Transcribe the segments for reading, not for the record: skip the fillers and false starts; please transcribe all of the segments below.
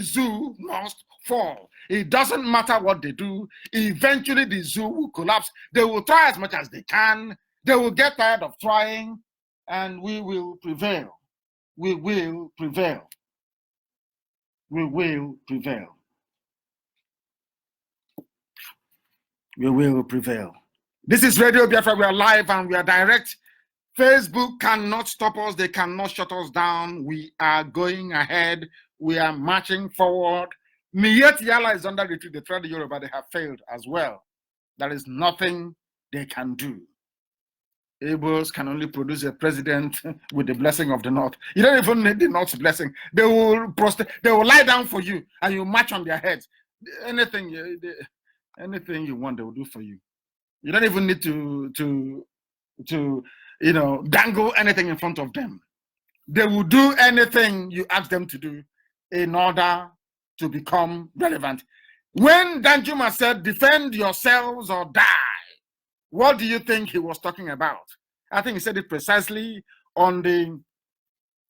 zoo must fall. It doesn't matter what they do. Eventually, the zoo will collapse. They will try as much as they can. They will get tired of trying, and we will prevail. We will prevail. We will prevail. We will prevail. This is Radio Biafra. We are live and we are direct. Facebook cannot stop us. They cannot shut us down. We are going ahead. We are marching forward. Miyet Yala is under retreat. They tried the Yoruba. They have failed as well. There is nothing they can do. Igbos can only produce a president with the blessing of the North. You don't even need the North's blessing. They will lie down for you and you march on their heads. Anything you want, they will do for you. You don't even need to dangle anything in front of them. They will do anything you ask them to do in order to become relevant. When Danjuma said, defend yourselves or die, what do you think he was talking about? I think he said it precisely on the,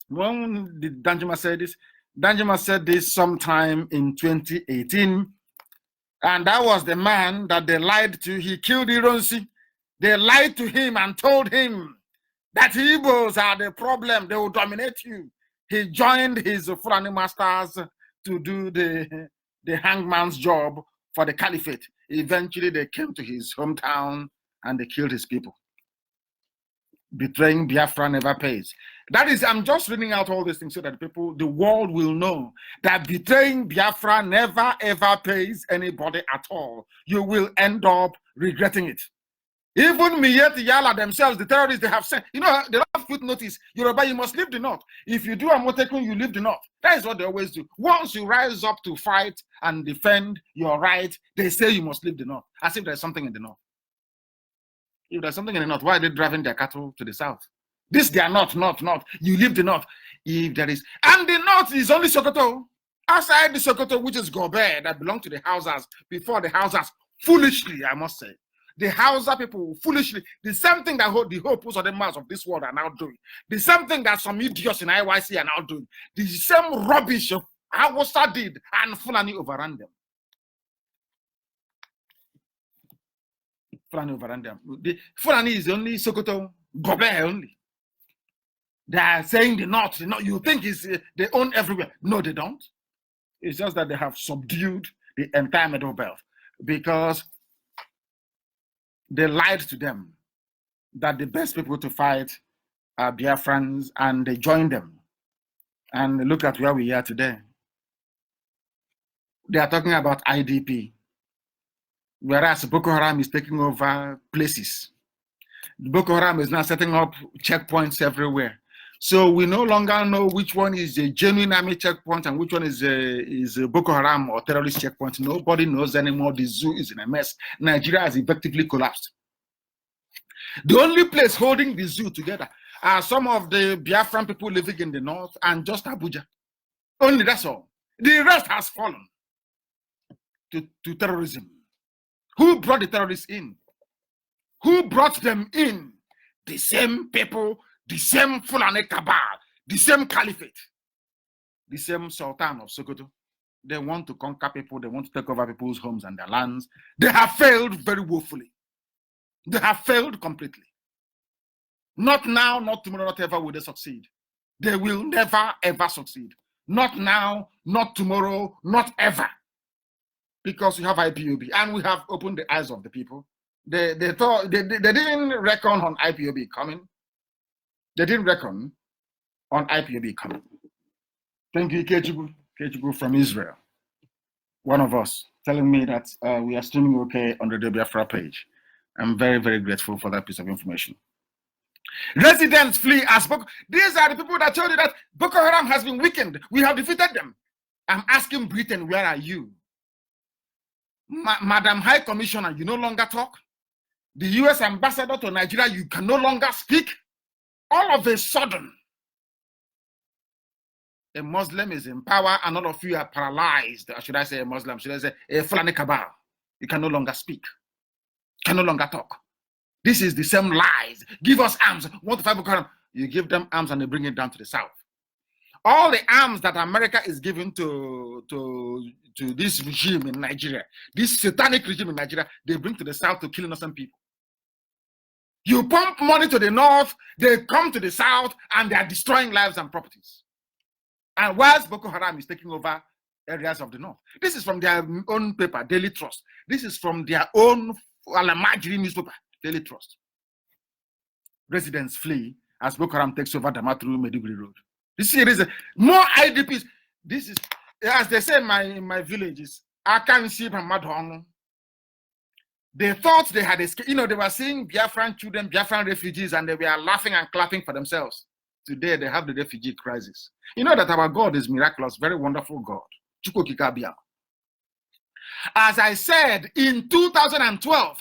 when did Danjuma say this? Danjuma said this sometime in 2018. And that was the man that they lied to. He killed Ironsi. They lied to him and told him that Igbos are the problem. They will dominate you. He joined his Fulani masters to do the hangman's job for the caliphate. Eventually, they came to his hometown and they killed his people. Betraying Biafra never pays. That is, I'm just reading out all these things so that the world will know that betraying Biafra never ever pays anybody at all. You will end up regretting it. Even Miyet Yala themselves, the terrorists they have sent, the last footnote is, Yoruba, you must leave the North. If you do AMOTEKUN, you leave the North. That is what they always do. Once you rise up to fight and defend your right, they say you must leave the North, as if there's something in the North. If there's something in the North, why are they driving their cattle to the South? This, they are not. You leave the North. If there is, and the North is only Sokoto. Outside the Sokoto, which is Gobe, that belong to the Hausas, before the Hausas, foolishly, I must say. The Hausa people foolishly, the same thing that the whole post of the mass of this world are now doing. The same thing that some idiots in IYC are now doing. The same rubbish of Hausa did, and Fulani overran them. Fulani overran them. The Fulani is only Sokoto, Gobe only. They are saying the North, you think they own everywhere. No, they don't. It's just that they have subdued the entire Middle Belt because they lied to them that the best people to fight are Biafrans, and they joined them. And look at where we are today. They are talking about IDP, whereas Boko Haram is taking over places. Boko Haram is now setting up checkpoints everywhere. So we no longer know which one is a genuine army checkpoint and which one is a Boko Haram or terrorist checkpoint. Nobody knows anymore. The zoo is in a mess. Nigeria has effectively collapsed. The only place holding the zoo together are some of the Biafran people living in the north and just Abuja. Only that's all. The rest has fallen to terrorism. Who brought the terrorists in? Who brought them in? The same people, the same Fulani cabal, the same caliphate, the same Sultan of Sokoto. They want to conquer people. They want to take over people's homes and their lands. They have failed very woefully. They have failed completely. Not now, not tomorrow, not ever will they succeed. They will never, ever succeed. Not now, not tomorrow, not ever. Because we have IPOB and we have opened the eyes of the people. They thought they didn't reckon on IPOB coming. They didn't reckon on IPOB coming. Thank you, Kechibu from Israel. One of us telling me that we are streaming okay on the Biafra page. I'm very, very grateful for that piece of information. Residents flee as Boko. These are the people that told you that Boko Haram has been weakened. We have defeated them. I'm asking Britain, where are you? Madam High Commissioner, you no longer talk. The US ambassador to Nigeria, you can no longer speak. All of a sudden, a Muslim is in power and all of you are paralyzed. Or should I say a Muslim? Should I say a Fulani cabal? You can no longer speak. You can no longer talk. This is the same lies. Give us arms. Want to fight Boko Haram? You give them arms and they bring it down to the south. All the arms that America is giving to this regime in Nigeria, this satanic regime in Nigeria, they bring to the south to kill innocent people. You pump money to the north, they come to the south, and they are destroying lives and properties. And whilst Boko Haram is taking over areas of the north. This is from their own paper, Daily Trust. This is from their own Alamajiri newspaper, Daily Trust. Residents flee as Boko Haram takes over Damaturu Maiduguri Road. You see, there is more IDPs. This is, as they say in my villages, Akansi Madhong. They thought they had escaped. You know, they were seeing Biafran children, Biafran refugees, and they were laughing and clapping for themselves. Today, they have the refugee crisis. You know that our God is miraculous, very wonderful God. As I said, in 2012,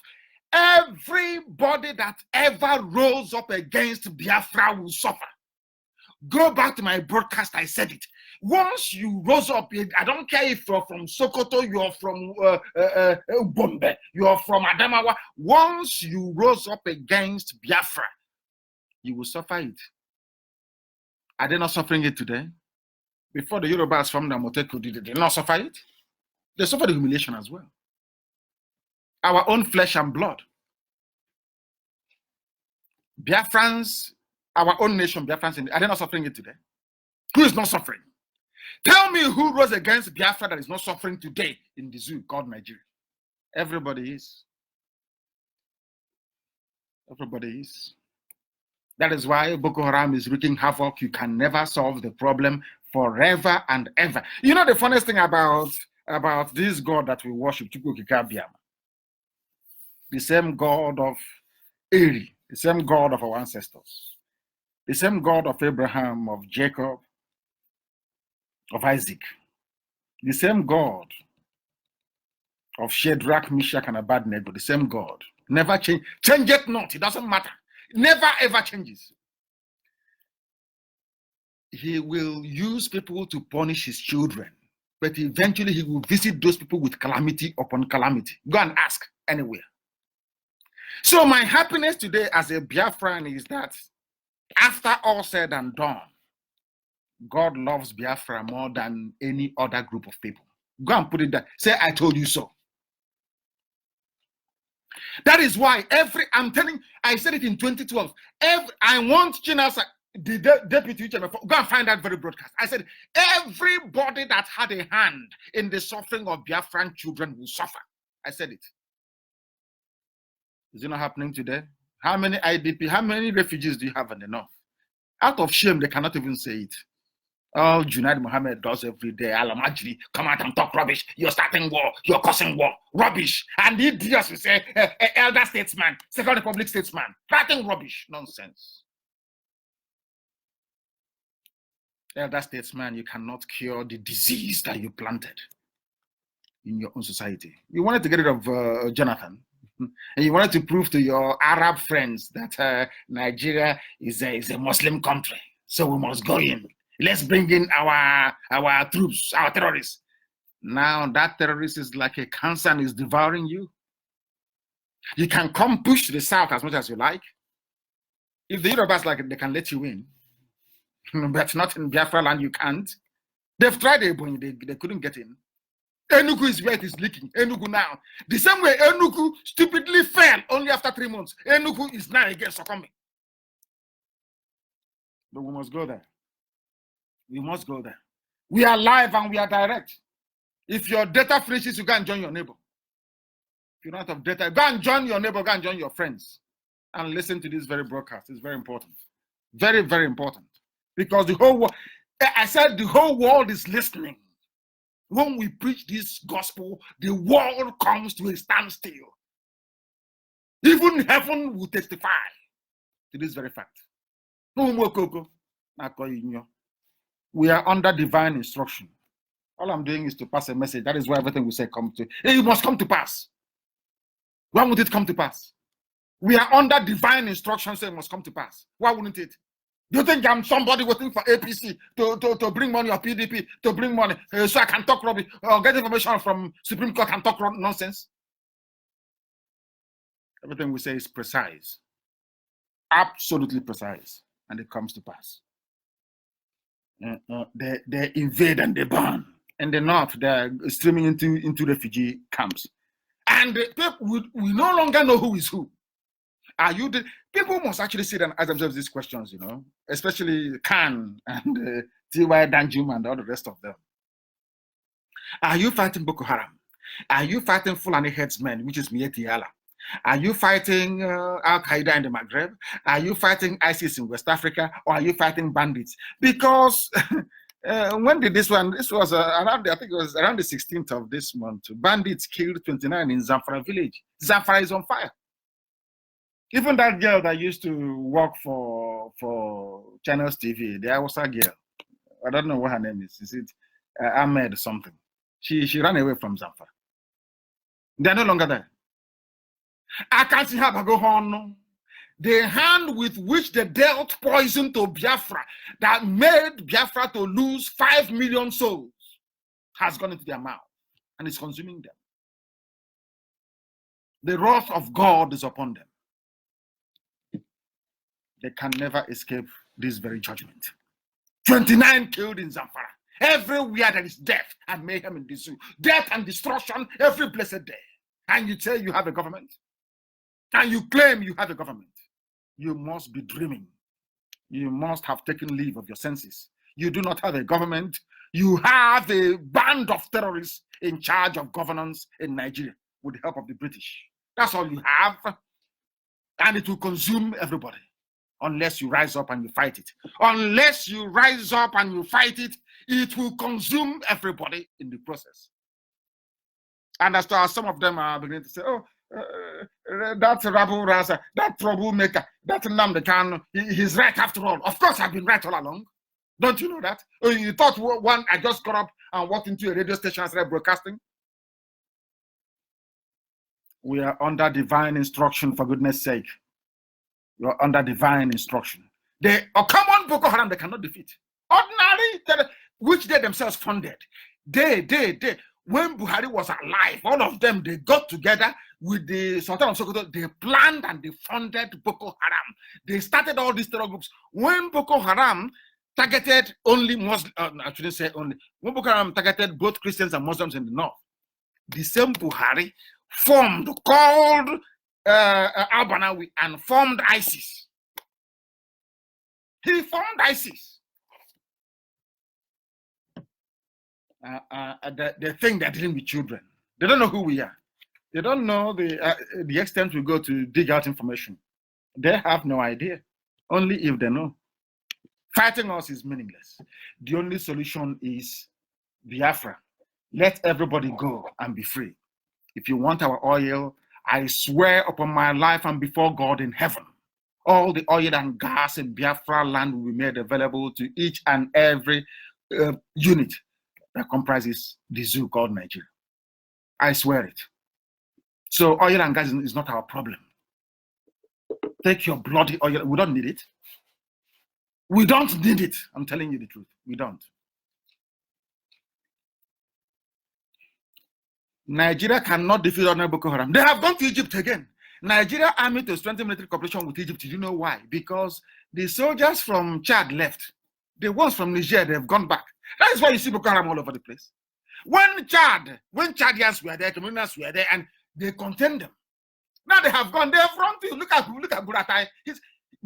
everybody that ever rose up against Biafra will suffer. Go back to my broadcast, I said it. Once you rose up, I don't care if you're from Sokoto, you're from Bombe, you're from Adamawa. Once you rose up against Biafra, you will suffer it. Are they not suffering it today? Before the Yorubas formed the AMOTEKUN, did they not suffer it? They suffer the humiliation as well. Our own flesh and blood. Biafrans, our own nation, Biafrans, are they not suffering it today? Who is not suffering? Tell me who rose against Biafra that is not suffering today in the zoo called Nigeria. Everybody is. Everybody is. That is why Boko Haram is wreaking havoc. You can never solve the problem forever and ever. You know the funniest thing about this God that we worship, the same God of Eri, the same God of our ancestors, the same God of Abraham, of Jacob, of Isaac, the same God of Shadrach, Meshach, and Abednego, the same God. Never change. Change it not. It doesn't matter. Never ever changes. He will use people to punish his children, but eventually he will visit those people with calamity upon calamity. Go and ask anywhere. So my happiness today as a Biafran is that after all said and done, God loves Biafra more than any other group of people. Go and put it there. Say, I told you so. That is why I'm telling, I said it in 2012. I want Chinasa, the deputy chairman, go and find that very broadcast. I said, everybody that had a hand in the suffering of Biafran children will suffer. I said it. Is it not happening today? How many IDP, how many refugees do you have in the north? Out of shame, they cannot even say it. All Junaid Mohammed does every day. Alamajri, come out and talk rubbish. You're starting war. You're causing war. Rubbish. And the idiots will say, elder statesman, Second Republic statesman. Starting rubbish. Nonsense. Elder statesman, you cannot cure the disease that you planted in your own society. You wanted to get rid of Jonathan. And you wanted to prove to your Arab friends that Nigeria is a Muslim country. So we must go in. Let's bring in our troops, our terrorists. Now that terrorist is like a cancer and is devouring you. You can come push to the south as much as you like. If the Yorubas like it, they can let you in. But not in Biafra land, you can't. They've tried Ebonyi, they couldn't get in. Enugu is where it is leaking. Enugu now. The same way Enugu stupidly fell only after 3 months. Enugu is now again succumbing. But we must go there. We must go there. We are live and we are direct. If your data finishes, you go and join your neighbor. If you don't have data, go and join your neighbor, go and join your friends. And listen to this very broadcast. It's very important. Very, very important. Because the whole world, I said the whole world is listening. When we preach this gospel, the world comes to a standstill. Even heaven will testify to this very fact. We are under divine instruction. All I'm doing is to pass a message. That is why everything we say comes to. It must come to pass. Why would it come to pass? We are under divine instruction, so it must come to pass. Why wouldn't it? Do you think I'm somebody waiting for APC to bring money or PDP to bring money so I can talk rubbish or get information from Supreme Court and talk nonsense? Everything we say is precise. Absolutely precise. And it comes to pass. They invade and they burn. In the north, they're streaming into refugee camps. And we no longer know who is who. Are you the people must actually sit and ask themselves these questions, you know, especially Khan and T.Y. Danjuma and all the rest of them. Are you fighting Boko Haram? Are you fighting Fulani headsmen, which is Mieti Allah? Are you fighting Al-Qaeda in the Maghreb? Are you fighting ISIS in West Africa? Or are you fighting bandits? Because when did this one? This was around, I think it was around the 16th of this month. Bandits killed 29 in Zamfara village. Zamfara is on fire. Even that girl that used to work for Channels TV, the Hausa girl, I don't know what her name is. Is it Ahmed something? She ran away from Zamfara. They're no longer there. I can't see her go on. The hand with which they dealt poison to Biafra that made Biafra to lose 5 million souls has gone into their mouth and is consuming them. The wrath of God is upon them. They can never escape this very judgment. 29 killed in Zamfara. Everywhere there is death and mayhem in this zoo. Death and destruction every blessed day. And you say you have a government? And you claim you have a government? You must be dreaming. You must have taken leave of your senses. You do not have a government. You have a band of terrorists in charge of governance in Nigeria with the help of the British. That's all you have. And it will consume everybody. Unless you rise up and you fight it. Unless you rise up and you fight it, it will consume everybody in the process. And as some of them are beginning to say, oh, that's Rabu Rasa, that troublemaker, that NNAMDI KANU, he's right after all. Of course, I've been right all along. Don't you know that? Oh, you thought one, I just got up and walked into a radio station and started broadcasting? We are under divine instruction, for goodness sake. You're under divine instruction. They common Boko Haram they cannot defeat. Ordinary, which they themselves funded. When Buhari was alive, all of them, they got together with the Sultan of Sokoto. They planned and they funded Boko Haram. They started all these terror groups. When Boko Haram targeted only Muslims, I shouldn't say only, when Boko Haram targeted both Christians and Muslims in the north, the same Buhari formed, called Al-Banawi and formed ISIS. He formed ISIS. They think they're dealing with children. They don't know who we are. They don't know the extent we go to dig out information. They have no idea. Only if they know. Fighting us is meaningless. The only solution is Biafra. Let everybody go and be free. If you want our oil, I swear upon my life and before God in heaven, all the oil and gas in Biafra land will be made available to each and every unit that comprises the zoo called Nigeria. I swear it. So oil and gas is not our problem. Take your bloody oil. We don't need it. We don't need it. I'm telling you the truth. We don't. Nigeria cannot defeat ordinary Boko Haram. They have gone to Egypt again. Nigeria army to strengthen military cooperation with Egypt. You know why? Because the soldiers from Chad left. The ones from Niger, they've gone back. That is why you see Boko Haram all over the place. When Chadians were there, communists were there, and they contained them. Now they have gone. They have run to. Look at Buratai.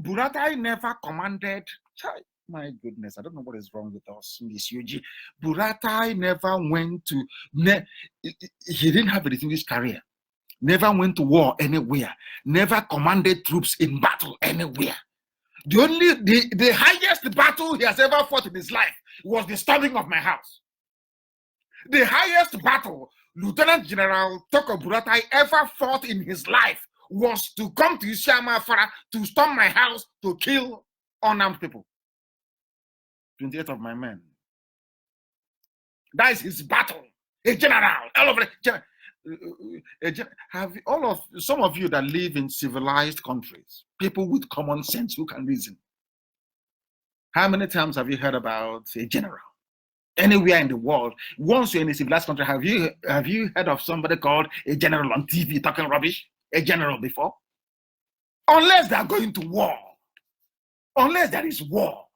Buratai never commanded. My goodness, I don't know what is wrong with us, Miss Yuji. Buratai never went to. He didn't have a distinguished career. Never went to war anywhere. Never commanded troops in battle anywhere. The highest battle he has ever fought in his life was the storming of my house. The highest battle Lieutenant General Toko Buratai ever fought in his life was to come to Isiama Afara to storm my house to kill unarmed people. 28 of my men. That is his battle. A general, all over some of you that live in civilized countries, people with common sense who can reason. How many times have you heard about a general? Anywhere in the world, once you're in a civilized country, have you heard of somebody called a general on TV talking rubbish? A general before? Unless they're going to war. Unless there is war.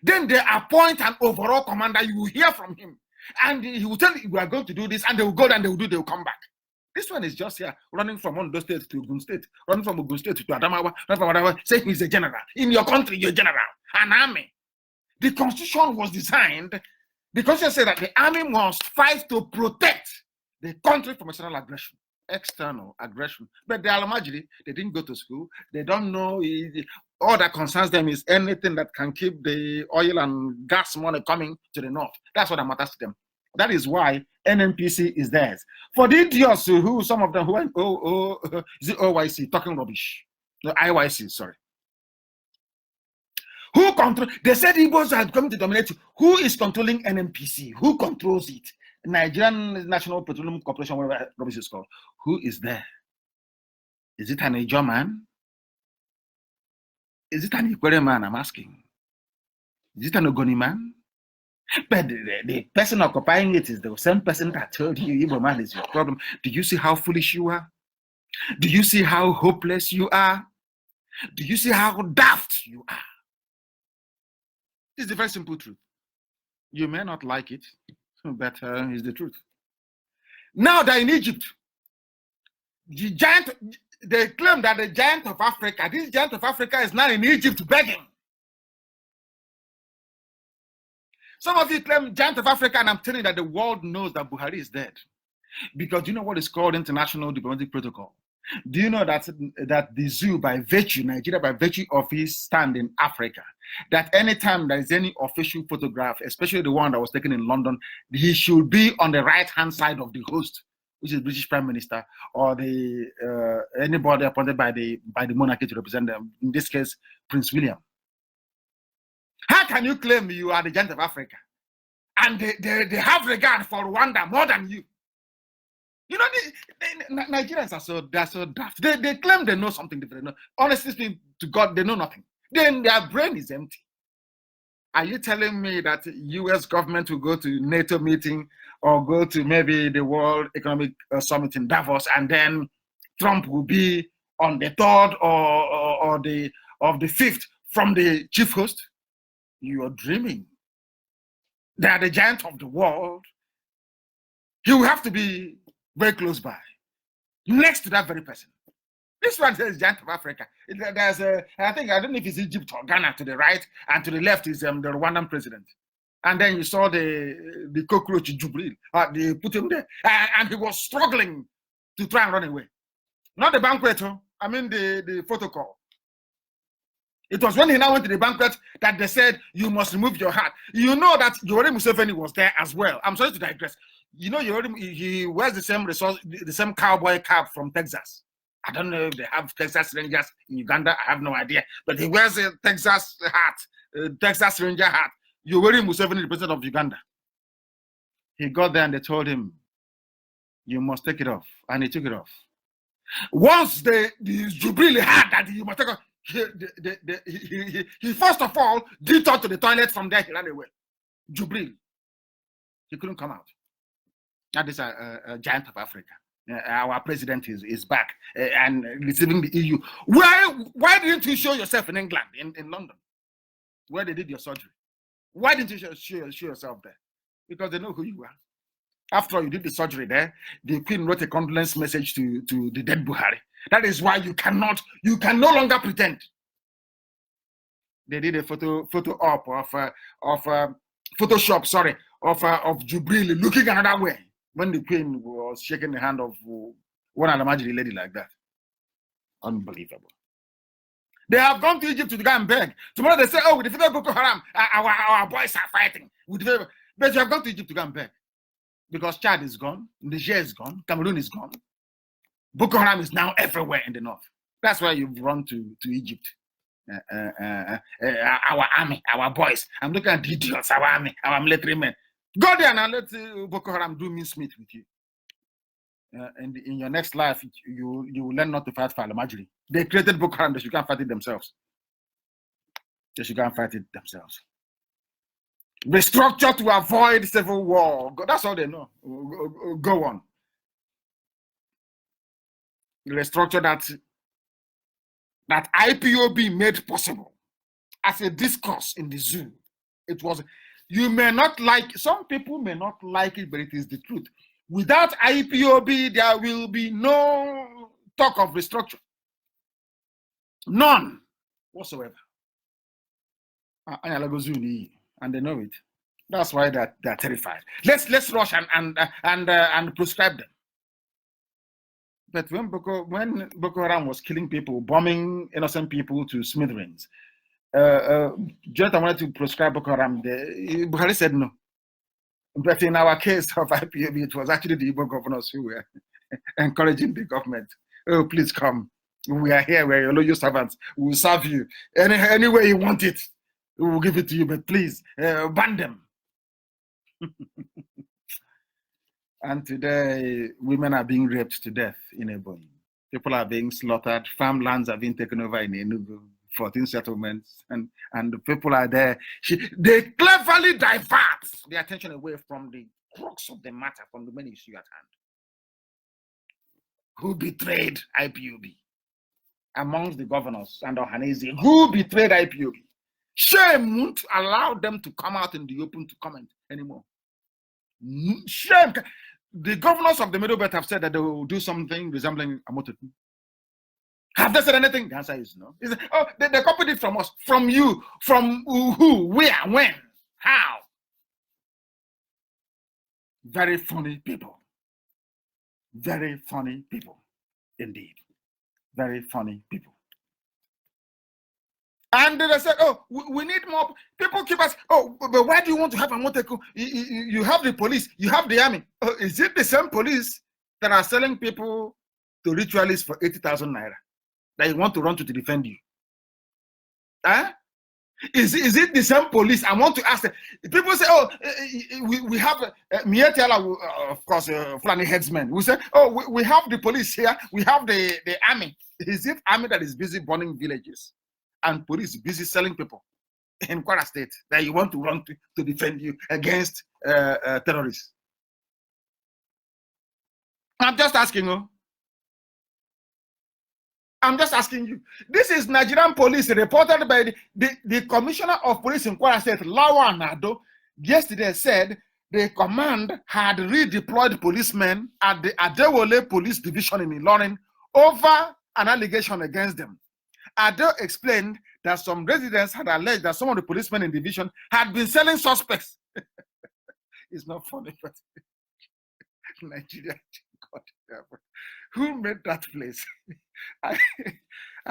Then they appoint an overall commander. You will hear from him. And he will tell you, we are going to do this. And they will go and they will come back. This one is just here, running from Ondo State to Ogun State, running from Ogun State to Adamawa, running from whatever, saying he's a general. In your country, you're a general, an army. The Constitution was designed, the Constitution said that the army must fight to protect the country from external aggression. But the Alamajiri, they didn't go to school. They don't know. All that concerns them is anything that can keep the oil and gas money coming to the north. That's what matters to them. That is why NNPC is theirs. For the idiots who, some of them who went, is it OYC, talking rubbish. No, IYC, sorry. Who control? They said Igbos are coming to dominate. Who is controlling NNPC? Who controls it? Nigerian National Petroleum Corporation, whatever rubbish is called. Who is there? Is it an Ijaw man? Is it an Ikwere man? I'm asking. Is it an Ogoni man? But the person occupying it is the same person that told you, Igbo man is your problem. Do you see how foolish you are? Do you see how hopeless you are? Do you see how daft you are? It's the very simple truth. You may not like it, but it's the truth. Now that in Egypt, the giant, they claim that the giant of Africa, this giant of Africa is now in Egypt begging. Some of you claim giant of Africa, and I'm telling you that the world knows that Buhari is dead. Because do you know what is called international diplomatic protocol? Do you know that the zoo, by virtue, Nigeria, by virtue of his stand in Africa, that anytime there is any official photograph, especially the one that was taken in London, he should be on the right-hand side of the host, which is British Prime Minister, or the anybody appointed by the monarchy to represent them, in this case, Prince William. How can you claim you are the giant of Africa and they have regard for Rwanda more than you? You know, Nigerians are so daft. They claim they know something different. Honestly speaking to God, they know nothing. Then their brain is empty. Are you telling me that US government will go to NATO meeting or go to maybe the World Economic Summit in Davos, and then Trump will be on the 3rd or the 5th from the chief host? You are dreaming. They are the giant of the world. He will have to be very close by, next to that very person. This one says giant of Africa. There's I don't know if it's Egypt or Ghana to the right, and to the left is the Rwandan president. And then you saw the cockroach Jubril. They put him there, and he was struggling to try and run away. Not the banquet, I mean the photo call. It was when he now went to the banquet that they said, you must remove your hat. You know that Yoweri Museveni was there as well. I'm sorry to digress. You know, he wears the same cowboy cap from Texas. I don't know if they have Texas Rangers in Uganda. I have no idea. But he wears a Texas hat, Texas Ranger hat. Yoweri Museveni, the president of Uganda. He got there and they told him, you must take it off. And he took it off. Once the Jubilee had that, you must take it off. He first of all detoured to the toilet. From there he ran away. Jubril, he couldn't come out. That is a giant of Africa. Our president is back and receiving the EU. Why didn't you show yourself in England, in London, where they did your surgery? Why didn't you show yourself there? Because they know who you are. After all, you did the surgery there. The Queen wrote a condolence message to the dead Buhari. That is why you can no longer pretend. They did a photo op of Photoshop, sorry, of Jubril looking another way when the Queen was shaking the hand of one Alamajiri lady like that. Unbelievable. They have gone to Egypt to go and beg. Tomorrow they say, oh, we defeated Boko Haram. Our boys are fighting. But you have gone to Egypt to go and beg. Because Chad is gone, Niger is gone, Cameroon is gone. Boko Haram is now everywhere in the north. That's why you've run to Egypt. Our army, our boys. I'm looking at the idiots, our army, our military men. Go there and let Boko Haram do mincemeat with you. And in your next life, you will learn not to fight for Alamajiri. They created Boko Haram, they should go and fight it themselves. They should go and fight it themselves. Restructure to avoid civil war. That's all they know. Go on. Restructure that IPOB made possible as a discourse in the zoo. It was, you may not like, some people may not like it, but it is the truth. Without IPOB, there will be no talk of restructure. None whatsoever. And they know it. That's why they're terrified. Let's rush and prescribe them. But when Boko Haram was killing people, bombing innocent people to smithereens, Jonathan wanted to prescribe Boko Haram. Buhari said no. But in our case of IPOB, it was actually the Igbo governors who were encouraging the government. Oh, please come. We are here. We are your loyal servants. We will serve you. Any way you want it, we will give it to you. But please, ban them. And today, women are being raped to death in Ebonyi. People are being slaughtered. Farmlands are being taken over in Enugu, 14 settlements, and the people are there. They cleverly divert the attention away from the crux of the matter, from the main issue at hand. Who betrayed IPOB? Amongst the governors and Ohanese, who betrayed IPOB? Shame won't allow them to come out in the open to comment anymore. Shame. The governors of the Middle Belt have said that they will do something resembling AMOTEKUN. Have they said anything? The answer is no. Oh, they copied it from us. From you. From who? Where? When? How? Very funny people. Very funny people. Indeed. Very funny people. And they said, oh, we need more. People keep us, oh, but why do you want to have AMOTEKUN? You have the police, you have the army. Oh, is it the same police that are selling people to ritualists for 80,000 naira that you want to run to defend you? Huh? Is it the same police? I want to ask them. People say, oh, we have Mietiala, of course, Fulani headsmen. We say, oh, we have the police here, we have the army. Is it army that is busy burning villages and police busy selling people in Kwara State that you want to run to defend you against terrorists? I'm just asking you. I'm just asking you. This is Nigerian police reported by the commissioner of police in Kwara State, Lawan Ado, yesterday said the command had redeployed policemen at the Adewole Police Division in Ilorin over an allegation against them. Ado explained that some residents had alleged that some of the policemen in the division had been selling suspects. It's not funny, but Nigeria, God, who made that place? I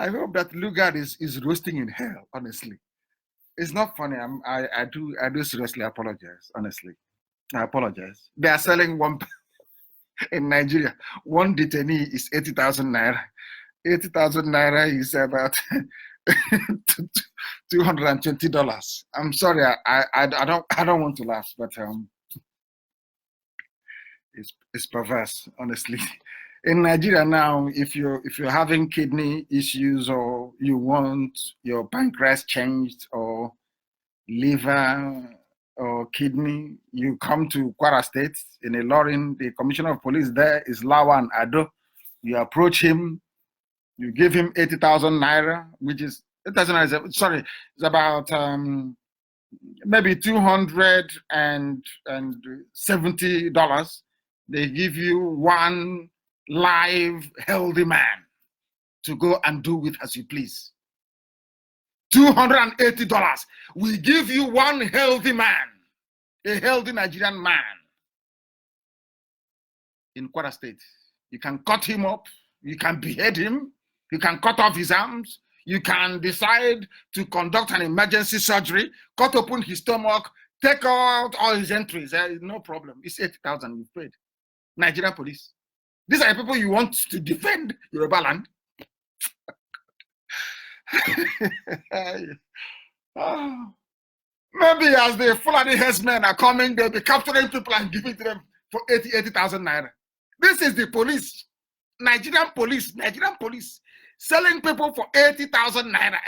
hope that Lugard is roasting in hell, honestly. It's not funny. I do seriously apologize, honestly. I apologize. They are selling one in Nigeria. One detainee is 80,000 naira. 80,000 naira is about $220. I'm sorry, I don't want to laugh, but it's perverse, honestly. In Nigeria now, if you're having kidney issues or you want your pancreas changed or liver or kidney, you come to Kwara State in Ilorin. The commissioner of police there is Lawan Ado. You approach him, you give him 80,000 naira, which is 80,000 naira. Sorry, it's about maybe $270. They give you one live, healthy man to go and do with as you please. $280. We give you one healthy man, a healthy Nigerian man in Kwara State. You can cut him up, you can behead him, you can cut off his arms, you can decide to conduct an emergency surgery, cut open his stomach, take out all his entries. No problem. It's 80,000 we paid. Nigerian police. These are the people you want to defend Yoruba land. Maybe as the Fulani headsmen are coming, they'll be capturing people and giving to them for 80,000 naira. This is the police, Nigerian police, selling people for 80,000 naira.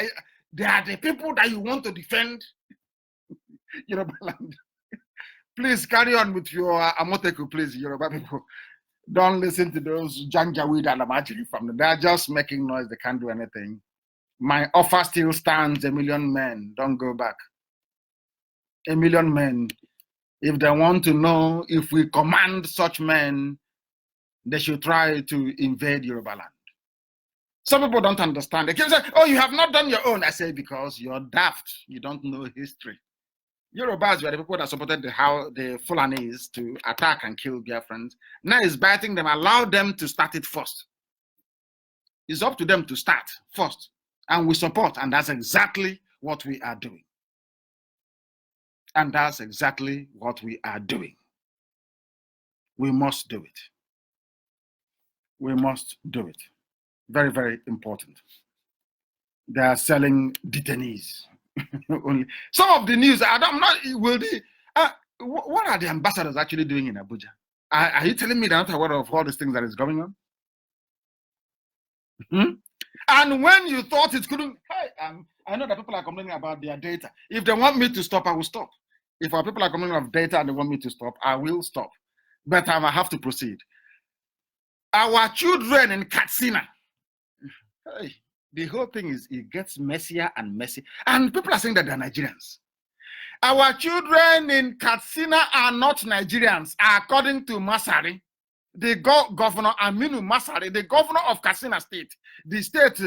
They are the people that you want to defend Yoruba land. Please carry on with your AMOTEKUN, please, Yoruba people. Don't listen to those Janjaweed and Amajiri from them. They're just making noise. They can't do anything. My offer still stands, 1 million men. Don't go back. 1 million men. If they want to know if we command such men, they should try to invade Yoruba land. Some people don't understand. They keep saying, oh, you have not done your own. I say, because you're daft. You don't know history. Yorubas were the people that supported the Fulanis to attack and kill Biafrans. Now it's biting them. Allow them to start it first. It's up to them to start first. And we support. And that's exactly what we are doing. And that's exactly what we are doing. We must do it. We must do it. Very, very important. They are selling detainees. Only some of the news. What are the ambassadors actually doing in Abuja? Are you telling me they're not aware of all these things that is going on? And when you thought it couldn't, hey, I know that people are complaining about their data. If they want me to stop, I will stop. If our people are complaining of data and they want me to stop, I will stop. But I have to proceed. Our children in Katsina, hey, the whole thing is, it gets messier and messy. And people are saying that they're Nigerians. Our children in Katsina are not Nigerians, according to Masari, the governor Aminu Masari, the governor of Katsina State, the state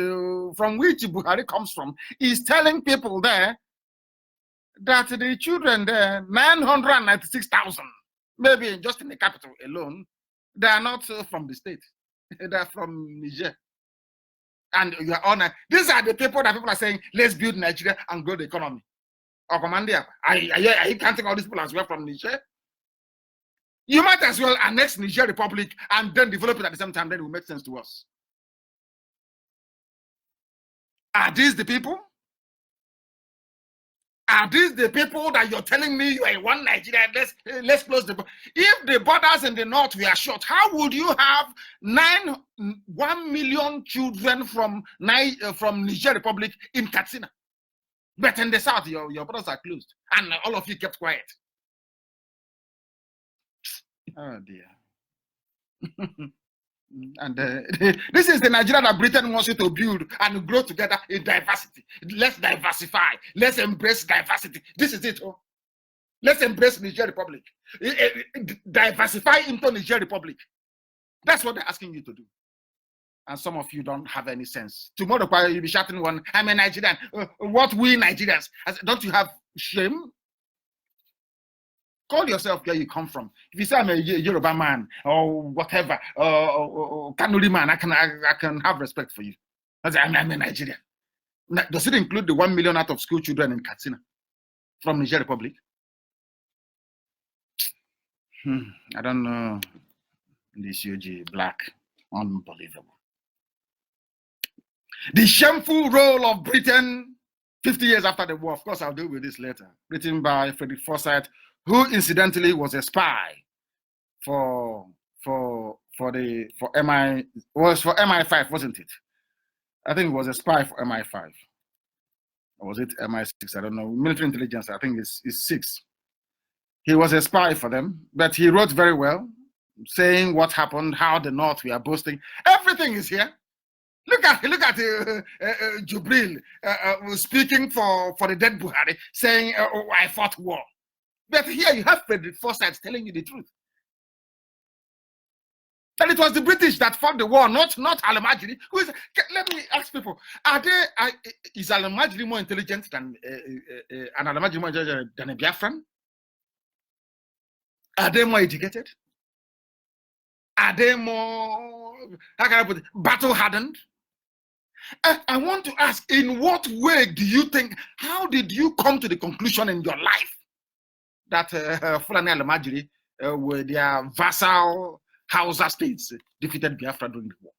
from which Buhari comes from, is telling people there that the children there, 996,000, maybe just in the capital alone, they are not from the state. They're from Niger. And you are on. These are the people that people are saying, let's build Nigeria and grow the economy. Or Commandia, are you counting all these people as well from Niger? You might as well annex Niger Republic and then develop it at the same time, then it will make sense to us. Are these the people? Are these the people that you're telling me you are one Nigeria? Let's close the border. If the borders in the north were shut, how would you have 1 million children from Niger Republic in Katsina? But in the south, your borders are closed, and all of you kept quiet. Oh dear. And this is the Nigeria that Britain wants you to build and grow together in diversity. Let's diversify. Let's embrace diversity. This is it. Oh. Let's embrace Niger Republic. Diversify into Niger Republic. That's what they're asking you to do. And some of you don't have any sense. Tomorrow you'll be shouting one, I'm a Nigerian. What we Nigerians? Don't you have shame? Call yourself where you come from. If you say I'm a Yoruba man or whatever, or Kanuri man, I can have respect for you. I'm a Nigerian. Does it include the 1 million out of school children in Katsina from Niger Republic? I don't know. This UG black, unbelievable. The shameful role of Britain 50 years after the war. Of course, I'll deal with this later. Written by Frederick Forsyth, who incidentally was a spy for MI5, wasn't it? I think it was a spy for MI5. Or was it MI6? I don't know. Military intelligence, I think it's 6. He was a spy for them, but he wrote very well, saying what happened, how the North were boasting. Everything is here. Look at Jubril speaking for the dead Buhari, saying, oh, I fought war. But here you have Frederick Forsyth telling you the truth. And it was the British that fought the war, not Al-Majri. Let me ask people, is Al-Majri more intelligent than an Al-Majri more intelligent than a Biafran? Are they more educated? Are they more, how can I put it, battle-hardened? I want to ask, in what way do you think, how did you come to the conclusion in your life that Fulani Al-Majri with their vassal Hausa states defeated Biafra during the war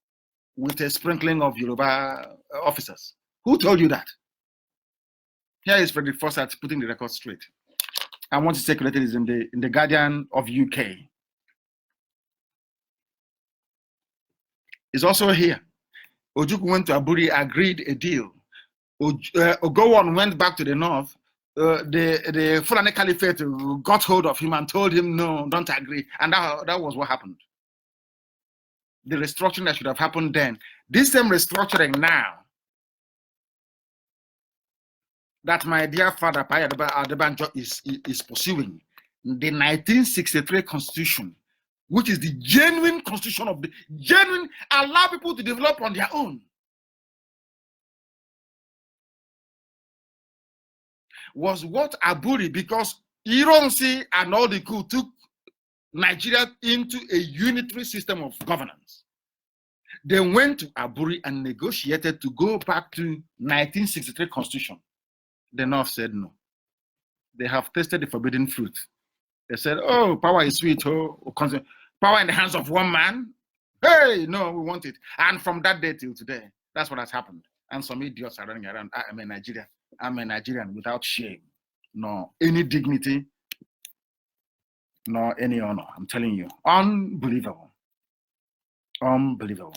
with a sprinkling of Yoruba officers? Who told you that? Here is Frederick Forsyth putting the record straight. I want to circulate it in the Guardian of UK. It's also here. Ojukwu went to Aburi, agreed a deal. Ogowon went back to the north. The Fulani Caliphate got hold of him and told him, no, don't agree. And that was what happened. The restructuring that should have happened then. This same restructuring now that my dear father, Pai Adebanjo, is pursuing. The 1963 Constitution, which is the genuine constitution of the genuine, allow people to develop on their own. Was what Aburi, because Ironsi and all the coup took Nigeria into a unitary system of governance. They went to Aburi and negotiated to go back to 1963 Constitution. The North said no. They have tasted the forbidden fruit. They said, oh, power is sweet, oh, power in the hands of one man. Hey, no, we want it. And from that day till today, that's what has happened. And some idiots are running around. I'm a Nigerian. I'm a Nigerian without shame, nor any dignity, nor any honor. I'm telling you, unbelievable. Unbelievable.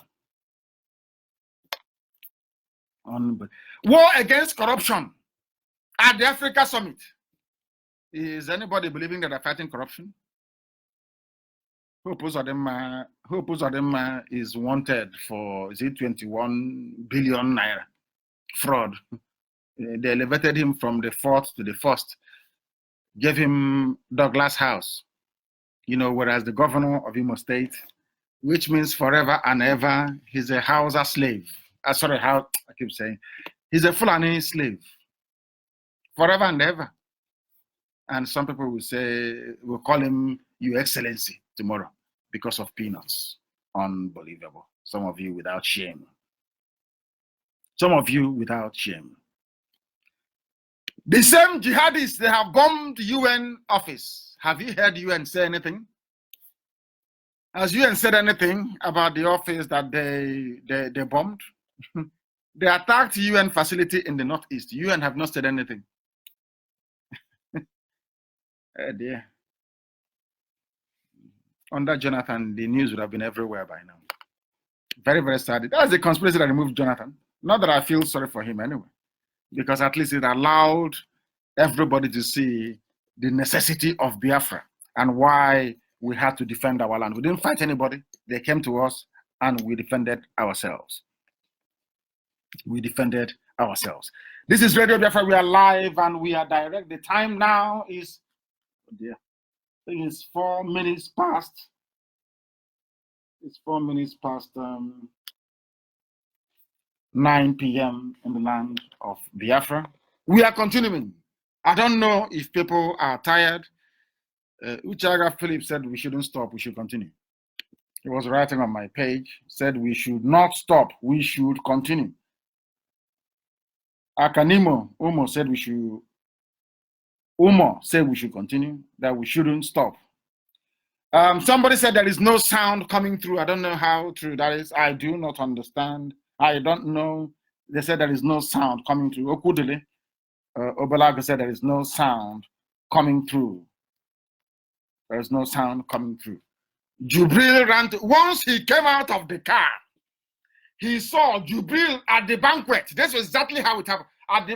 War against corruption at the Africa Summit. Is anybody believing that they're fighting corruption? Hope Uzodinma is wanted for, is it 21 billion naira fraud? They elevated him from the 4th to the 1st, gave him Douglas House, you know, whereas the governor of Imo State, which means forever and ever, he's a Hausa slave. Sorry, how I keep saying, he's a Fulani slave, forever and ever. And some people will say, we'll call him Your Excellency tomorrow because of peanuts. Unbelievable. Some of you without shame. Some of you without shame. The same jihadists, they have bombed the UN office. Have you heard UN say anything? Has UN said anything about the office that they bombed? They attacked UN facility in the Northeast. UN have not said anything. Oh dear. Under Jonathan, the news would have been everywhere by now. Very, very sad. That's the conspiracy that removed Jonathan. Not that I feel sorry for him anyway, because at least it allowed everybody to see the necessity of Biafra and why we had to defend our land. We didn't fight anybody. They came to us and we defended ourselves. We defended ourselves. This is Radio Biafra. We are live and we are direct. The time now is, oh dear, I think it's 4 minutes past. It's 4 minutes past 9 p.m. in the land of Biafra. We are continuing. I don't know if people are tired. Uchaga Philip said we shouldn't stop, we should continue. He was writing on my page, said we should not stop, we should continue. Akanimo Umo said we should continue, that we shouldn't stop. Somebody said there is no sound coming through. I don't know how true that is. I do not understand. I don't know. They said there is no sound coming through. Okudele Obalaga said there is no sound coming through. There is no sound coming through. Jubril ran to, once he came out of the car, he saw Jubril at the banquet. This was exactly how it happened.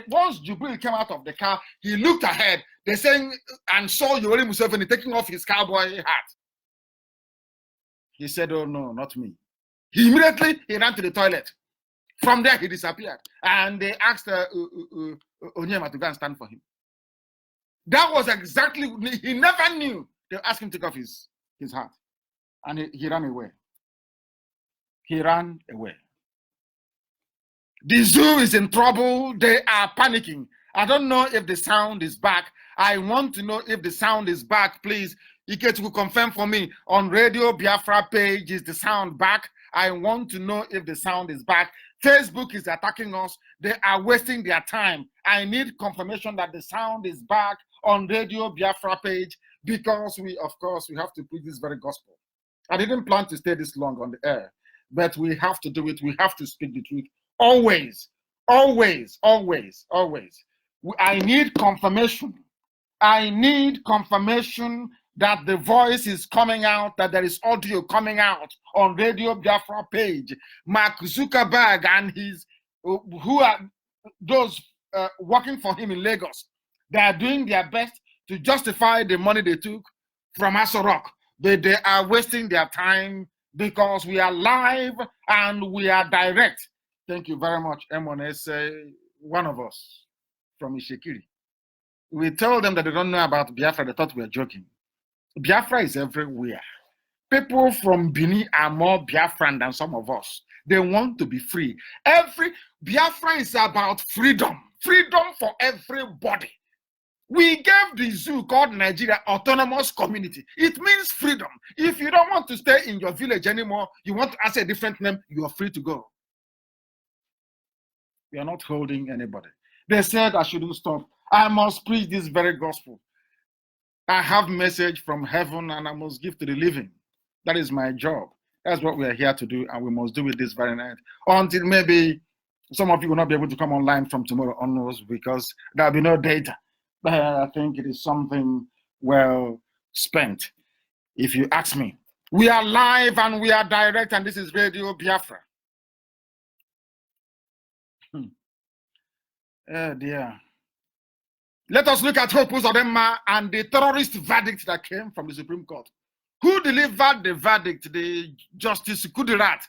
Once Jubril came out of the car, he looked ahead. They saying and saw Yoweri Museveni taking off his cowboy hat. He said, "Oh no, not me." He immediately ran to the toilet. From there, he disappeared, and they asked Onyema to go and stand for him. That was exactly. He never knew. They asked him to take off his hat, and he ran away. He ran away. The zoo is in trouble. They are panicking. I don't know if the sound is back. I want to know if the sound is back. Please, Ike will confirm for me on Radio Biafra page. Is the sound back? I want to know if the sound is back. Facebook is attacking us. They are wasting their time. I need confirmation that the sound is back on Radio Biafra page, because we, of course, we have to preach this very gospel. I didn't plan to stay this long on the air, but we have to do it. We have to speak the truth. Always, always, always, always. I need confirmation. I need confirmation that the voice is coming out, that there is audio coming out on Radio Biafra page. Mark Zuckerberg and his, who are those working for him in Lagos, they are doing their best to justify the money they took from Aso Rock. But they are wasting their time, because we are live and we are direct. Thank you very much, M1S, one of us. from Ishekiri. We told them that they don't know about Biafra. They thought we were joking. Biafra is everywhere. People from Bini are more Biafran than some of us. They want to be free. Biafra is about freedom. Freedom for everybody. We gave the zoo called Nigeria Autonomous Community. It means freedom. If you don't want to stay in your village anymore, you want to ask a different name, you are free to go. We are not holding anybody. They said I shouldn't stop. I must preach this very gospel. I have message from heaven and I must give to the living. That is my job. That's what we are here to do, and we must do it this very night. Until maybe some of you will not be able to come online from tomorrow onwards because there will be no data. But I think it is something well spent, if you ask me. We are live and we are direct, and this is Radio Biafra. Oh dear. Let us look at Hope Uzodinma and the terrorist verdict that came from the Supreme Court. Who delivered the verdict? The Justice Kudirat.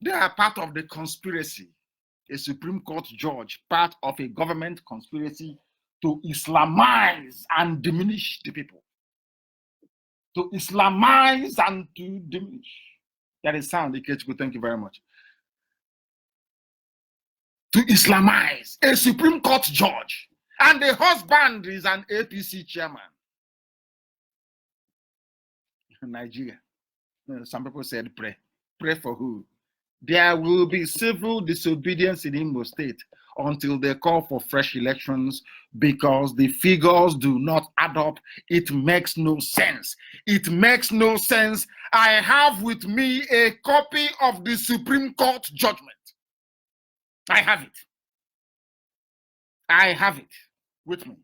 They are part of the conspiracy. A Supreme Court judge, part of a government conspiracy to Islamize and diminish the people. To Islamize and to diminish. That is sound, Ikechukwu. Thank you very much. To Islamize. A Supreme Court judge. And the husband is an APC chairman. Nigeria. Some people said pray. Pray for who? There will be civil disobedience in Imo State until they call for fresh elections because the figures do not add up. It makes no sense. It makes no sense. I have with me a copy of the Supreme Court judgment. I have it. I have it with me.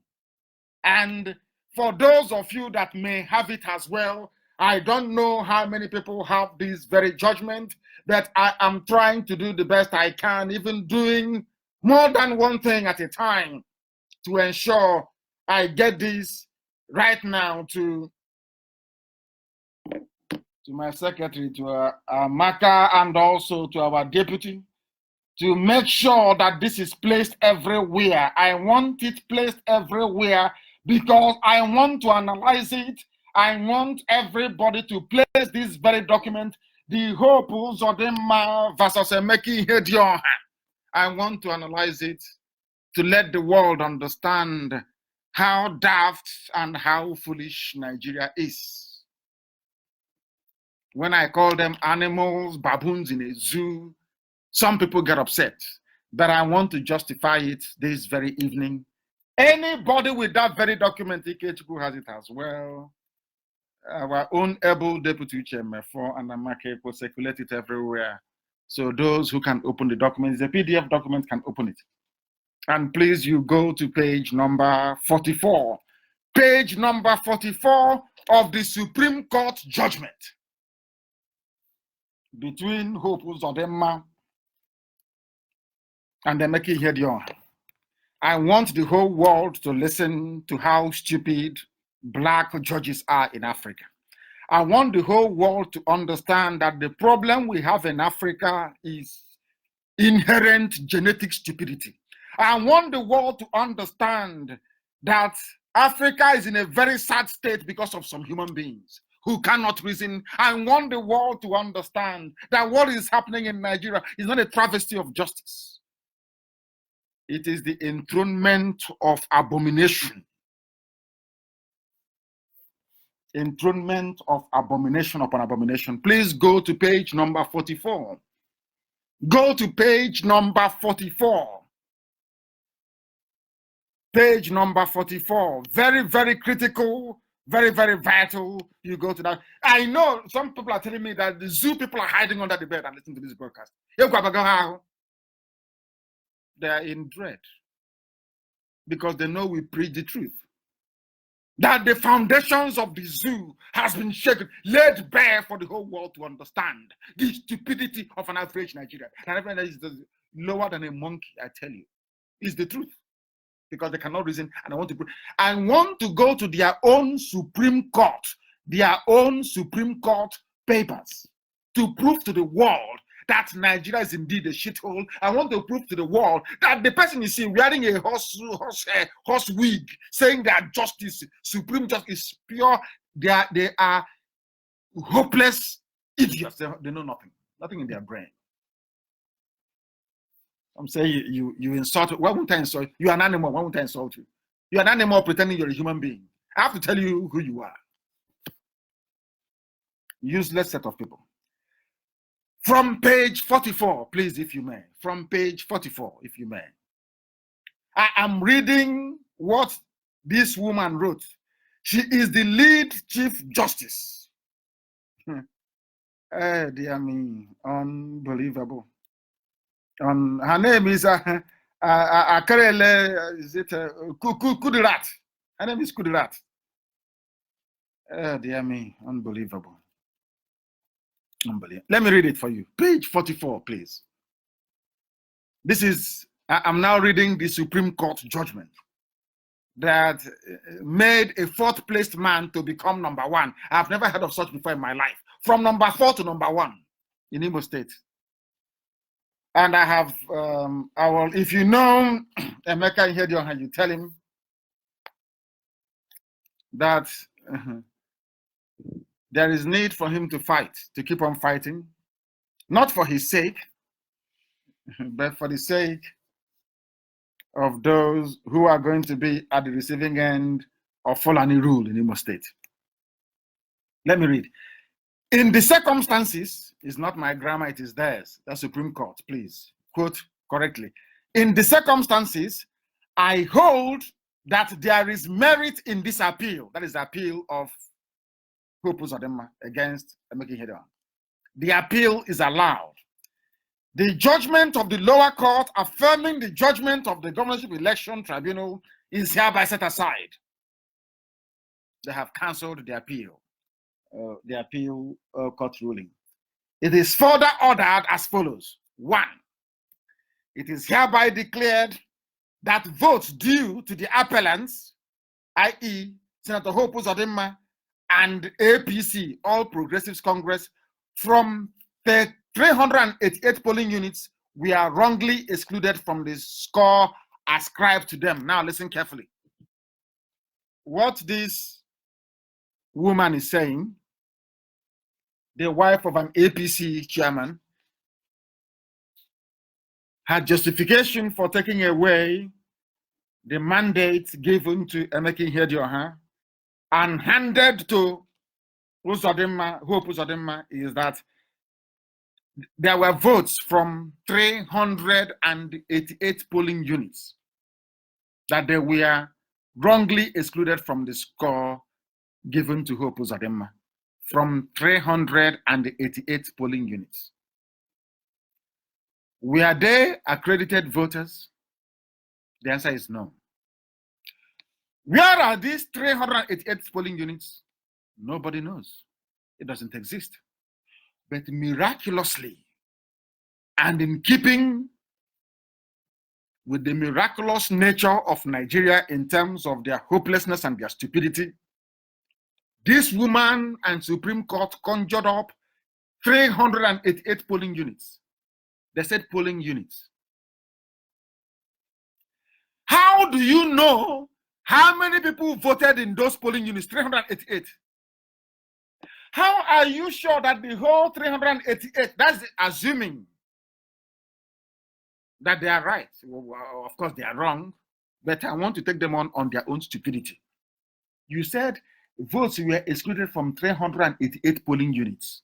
And for those of you that may have it as well, I don't know how many people have this very judgment, but I am trying to do the best I can, even doing more than one thing at a time to ensure I get this right now to my secretary, to Amaka, and also to our deputy, to make sure that this is placed everywhere. I want it placed everywhere because I want to analyze it. I want everybody to place this very document, the Hope Uzodinma versus IHEDIOHA. I want to analyze it to let the world understand how daft and how foolish Nigeria is. When I call them animals, baboons in a zoo, some people get upset, but I want to justify it this very evening. Anybody with that very document, Ikechukwu has it as well. Our own able deputy chairman for and Amake will circulate it everywhere. So those who can open the document, the PDF document, can open it. And please, you go to page number 44. Page number 44 of the Supreme Court judgment between Hope Uzodinma and IHEDIOHA. I want the whole world to listen to how stupid black judges are in Africa. I want the whole world to understand that the problem we have in Africa is inherent genetic stupidity. I want the world to understand that Africa is in a very sad state because of some human beings who cannot reason. I want the world to understand that what is happening in Nigeria is not a travesty of justice. It is the enthronement of abomination. Enthronement of abomination upon abomination. Please go to page number 44. Go to page number 44. Page number 44. Very, very critical, very, very vital. You go to that. I know some people are telling me that the zoo people are hiding under the bed and listening to this broadcast. They are in dread because they know we preach the truth. That the foundations of the zoo has been shaken, laid bare for the whole world to understand the stupidity of an average Nigerian. And everyone is lower than a monkey, I tell you. It's the truth. Because they cannot reason, and I want to go to their own Supreme Court papers to prove to the world that Nigeria is indeed a shithole. I want to prove to the world that the person you see wearing a horse wig, saying that justice, supreme justice is pure, they are hopeless idiots. They know nothing in their brain. I'm saying you insult. Why won't I insult you? You're an animal. Why won't I insult you? You're an animal pretending you're a human being. I have to tell you who you are. Useless set of people. From page 44, please, if you may. From page 44, if you may. I am reading what this woman wrote. She is the lead Chief Justice. Dear me, unbelievable. Her name is Akarele, is it Kudirat? Her name is Kudirat. Dear me, unbelievable. Unbelievable. Let me read it for you. Page 44, please. This is, I'm now reading the Supreme Court judgment that made a fourth-placed man to become number one. I've never heard of such before in my life. From number 4 to number 1 in Imo State. And I have, if you know Emeka IHEDIOHA, you tell him that there is need for him to fight, to keep on fighting, not for his sake, but for the sake of those who are going to be at the receiving end of Fulani rule in Imo State. Let me read. In the circumstances, it's not my grammar, it is theirs. The Supreme Court, please quote correctly. In the circumstances, I hold that there is merit in this appeal. That is the appeal of Hope Uzodimma against Emeka IHEDIOHA. The appeal is allowed. The judgment of the lower court affirming the judgment of the Governorship Election Tribunal is hereby set aside. They have cancelled the appeal. Court ruling. It is further ordered as follows. 1. It is hereby declared that votes due to the appellants, i.e. Senator Hope Uzodimma and APC, All Progressives Congress, from the 388 polling units, we are wrongly excluded from the score ascribed to them. Now listen carefully. What this woman is saying, the wife of an APC chairman, her justification for taking away the mandate given to Emeka IHEDIOHA and handed to Hope Uzodimma is that there were votes from 388 polling units that they were wrongly excluded from the score given to Hope Uzodimma from 388 polling units. Were they accredited voters? The answer is no. Where are these 388 polling units? Nobody knows. It doesn't exist. But miraculously, and in keeping with the miraculous nature of Nigeria in terms of their hopelessness and their stupidity, this woman and Supreme Court conjured up 388 polling units. They said polling units. How do you know how many people voted in those polling units? 388. How are you sure that the whole 388, that's assuming that they are right? Well, of course, they are wrong, but I want to take them on their own stupidity. You said votes were excluded from 388 polling units.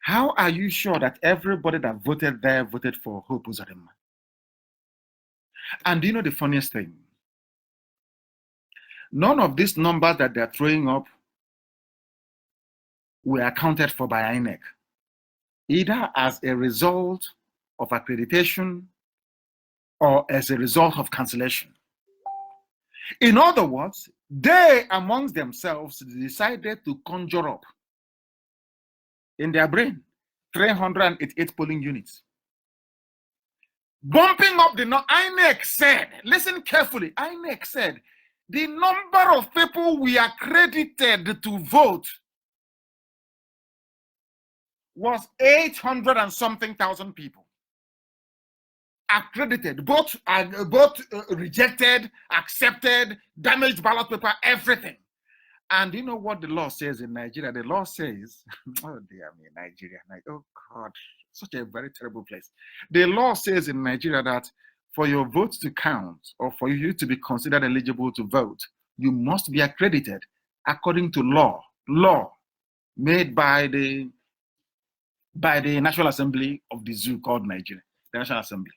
How are you sure that everybody that voted there voted for Hope Uzodimma? And do you know the funniest thing? None of these numbers that they're throwing up were accounted for by INEC, either as a result of accreditation or as a result of cancellation. In other words, they amongst themselves decided to conjure up in their brain 388 polling units. Bumping up the number, INEC said, listen carefully, INEC said, the number of people we accredited to vote was 800 and something thousand people. Accredited, both rejected, accepted, damaged ballot paper, everything. And you know what the law says in Nigeria? The law says, oh dear me, Nigeria, oh God, such a very terrible place. The law says in Nigeria that for your vote to count or for you to be considered eligible to vote, you must be accredited according to law made by the National Assembly of the Zoo called Nigeria, the National Assembly.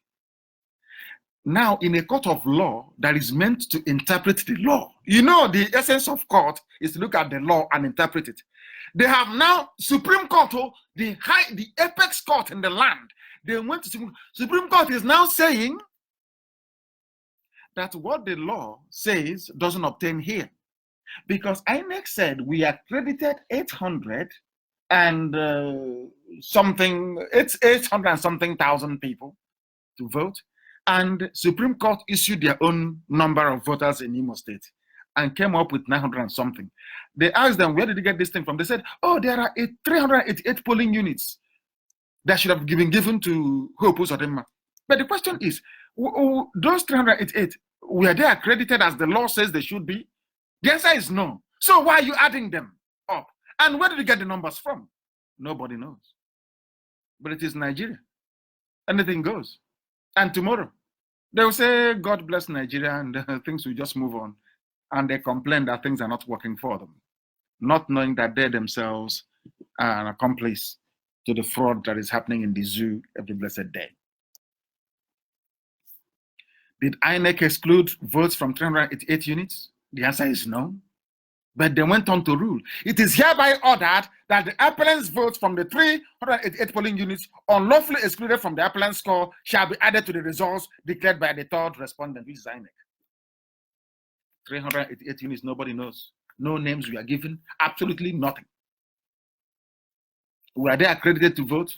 Now, in a court of law that is meant to interpret the law, you know, the essence of court is to look at the law and interpret it. They have now Supreme Court, the apex court in the land. They went to Supreme Court is now saying that what the law says doesn't obtain here, because INEC said we accredited 800 and something. It's 800 and something thousand people to vote. And Supreme Court issued their own number of voters in Imo State and came up with 900 and something. They asked them, where did you get this thing from? They said, oh, there are 388 polling units that should have been given to Hope Uzodinma. But the question is, those 388, were they accredited as the law says they should be? The answer is no. So why are you adding them up? And where did you get the numbers from? Nobody knows. But it is Nigeria. Anything goes. And tomorrow, they will say, God bless Nigeria, and things will just move on. And they complain that things are not working for them, not knowing that they themselves are an accomplice to the fraud that is happening in the zoo every blessed day. Did INEC exclude votes from 388 units? The answer is no. But they went on to rule. It is hereby ordered that the appellant's votes from the 388 polling units unlawfully excluded from the appellant's score shall be added to the results declared by the third respondent, which is INEC. 388 units, nobody knows. No names were given, absolutely nothing. Were they accredited to vote?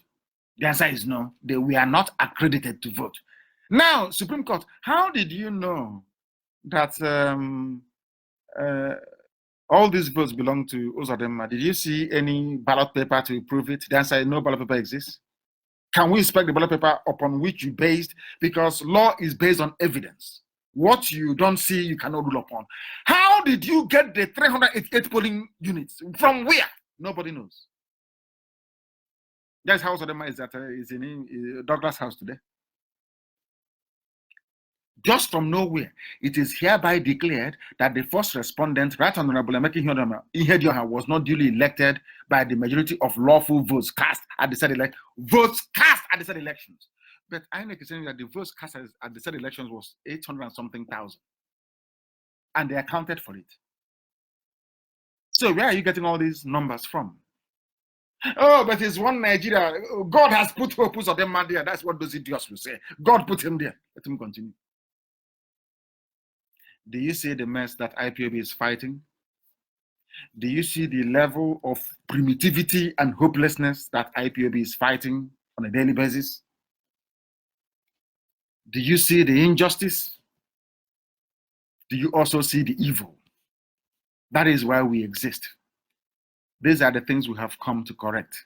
The answer is no. They were not accredited to vote. Now, Supreme Court, how did you know that all these votes belong to Uzodinma? Did you see any ballot paper to prove it? The answer is no ballot paper exists. Can we inspect the ballot paper upon which you based? Because law is based on evidence. What you don't see, you cannot rule upon. How did you get the 388 polling units? From where? Nobody knows. That's how Uzodinma is in Douglas House today. Just from nowhere, it is hereby declared that the first respondent, Right Honorable IHEDIOHA, was not duly elected by the majority of lawful votes cast at the said elections. But INEC is saying that the votes cast at the said elections was 800 and something thousand, and they accounted for it. So where are you getting all these numbers from? Oh, but it's one Nigeria. God has put Hope Uzodinma there. That's what those idiots will say. God put him there. Let him continue. Do you see the mess that IPOB is fighting? Do you see the level of primitivity and hopelessness that IPOB is fighting on a daily basis? Do you see the injustice? Do you also see the evil? That is why we exist. These are the things we have come to correct.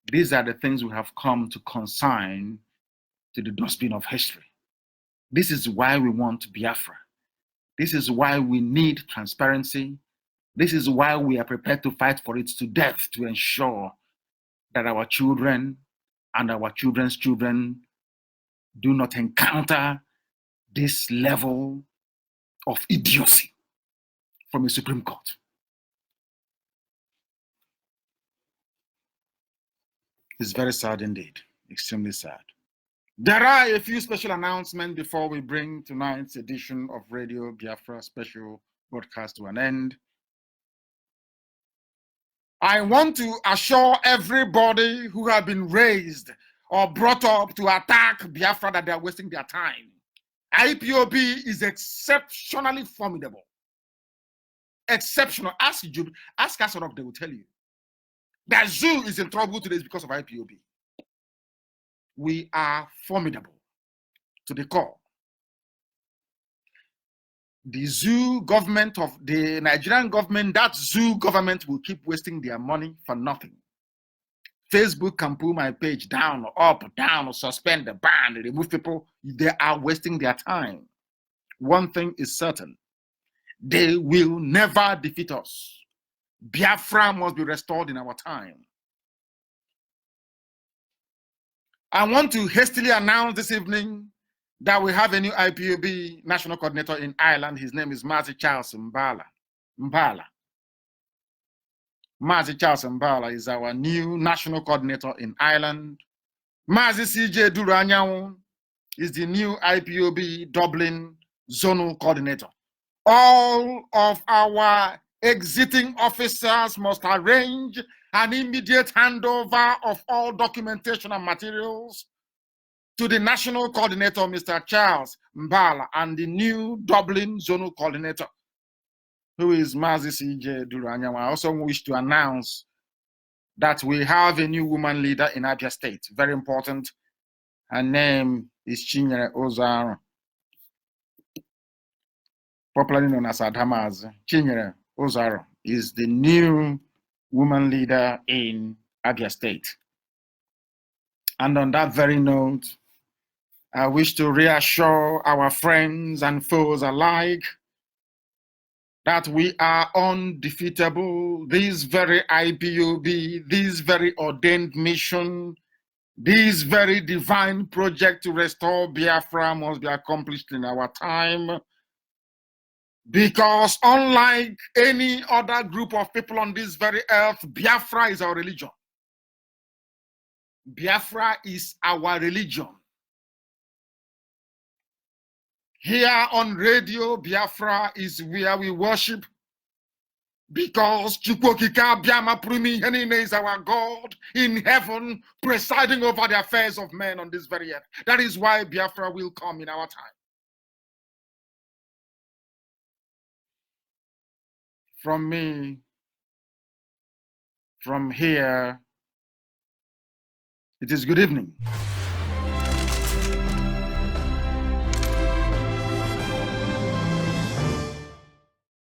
These are the things we have come to consign to the dustbin of history. This is why we want Biafra. This is why we need transparency. This is why we are prepared to fight for it to death to ensure that our children and our children's children do not encounter this level of idiocy from the Supreme Court. It's very sad indeed, extremely sad. There are a few special announcements before we bring tonight's edition of Radio Biafra special broadcast to an end. I want to assure everybody who have been raised or brought up to attack Biafra that they are wasting their time. IPOB is exceptionally formidable. Exceptional. Ask Kasarov, they will tell you. That zoo is in trouble today because of IPOB. We are formidable to the core. The zoo government of the Nigerian government, that zoo government will keep wasting their money for nothing. Facebook can pull my page down, up, down, or suspend the ban, remove people. They are wasting their time. One thing is certain. They will never defeat us. Biafra must be restored in our time. I want to hastily announce this evening that we have a new IPOB national coordinator in Ireland. His name is Mazi Charles Mbala. Mazi Charles Mbala is our new national coordinator in Ireland. Mazi CJ Duranyawu is the new IPOB Dublin zonal coordinator. All of our exiting officers must arrange an immediate handover of all documentation and materials to the national coordinator, Mr. Charles Mbala, and the new Dublin zonal coordinator, who is Mazi CJ Duranyawu. I also wish to announce that we have a new woman leader in Abia State. Very important. Her name is Chinyere Ozaro, popularly known as Adamaz. Chinyere Ozaro is the new woman leader in Abia State. And on that very note, I wish to reassure our friends and foes alike that we are undefeatable. This very IPOB, this very ordained mission, this very divine project to restore Biafra must be accomplished in our time. Because unlike any other group of people on this very earth, Biafra is our religion. Biafra is our religion. Here on radio, Biafra is where we worship, because Chukwokika Biama Primi Henine is our God in heaven, presiding over the affairs of men on this very earth. That is why Biafra will come in our time. From me, from here, it is good evening.